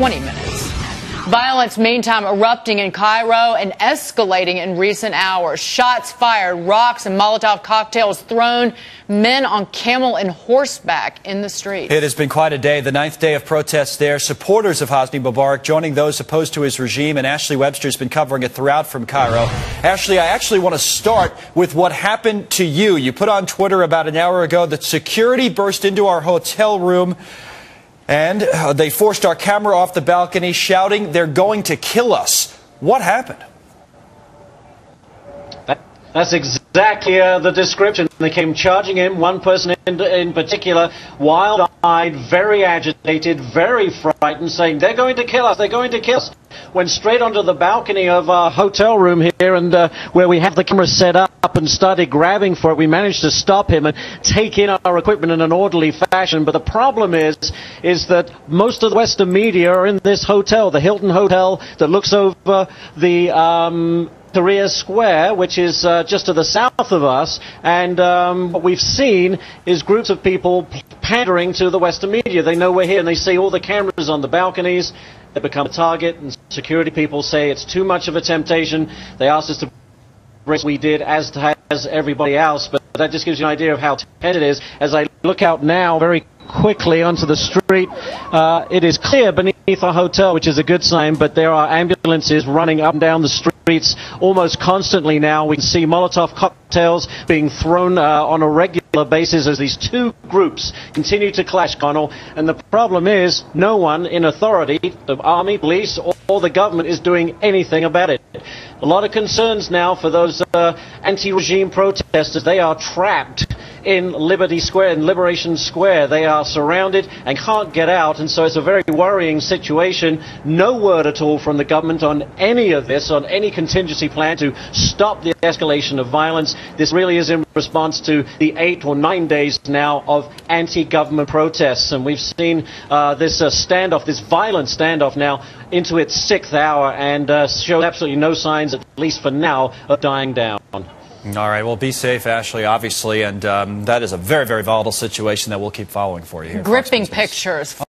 20 minutes. Violence, meantime, erupting in Cairo and escalating in recent hours. Shots fired, rocks and Molotov cocktails thrown, men on camel and horseback in the streets. It has been quite a day, the 9th day of protests there. Supporters of Hosni Mubarak joining those opposed to his regime, and Ashely Webster has been covering it throughout from Cairo. Ashely, I actually want to start with what happened to you. You put on Twitter about an hour ago that security burst into our hotel room and they forced our camera off the balcony, shouting, "They're going to kill us." What happened? That's exactly the description. They came charging in, one person in particular, wild-eyed, very agitated, very frightened, saying, "They're going to kill us, they're going to kill us." Went straight onto the balcony of our hotel room here, and where we have the camera set up, and started grabbing for it. We managed to stop him and take in our equipment in an orderly fashion. But the problem is that most of the Western media are in this hotel, the Hilton Hotel that looks over the Tahrir Square, which is just to the south of us, and what we've seen is groups of people pandering to the Western media. They know we're here, and they see all the cameras on the balconies. They become a target, and security people say it's too much of a temptation. They asked us to bring we did, as has everybody else, but that just gives you an idea of how tense it is. As I look out now very quickly onto the street, it is clear beneath our hotel, which is a good sign, but there are ambulances running up and down the streets almost constantly now. We can see Molotov cocktails being thrown on a regular basis as these two groups continue to clash, Connell. And the problem is no one in authority, the army, police, or the government is doing anything about it. A lot of concerns now for those anti-regime protesters. They are trapped in Liberty Square, in Liberation Square. They are surrounded and can't get out, and so it's a very worrying situation. No word at all from the government on any of this, on any contingency plan to stop the escalation of violence. This really is in response to the 8 or 9 days now of anti-government protests, and we've seen this standoff, this violent standoff now into its 6th hour, and shows absolutely no signs, at least for now, of dying down. All right, well, be safe, Ashely, obviously, and that is a very, very volatile situation that we'll keep following for you here. Gripping pictures.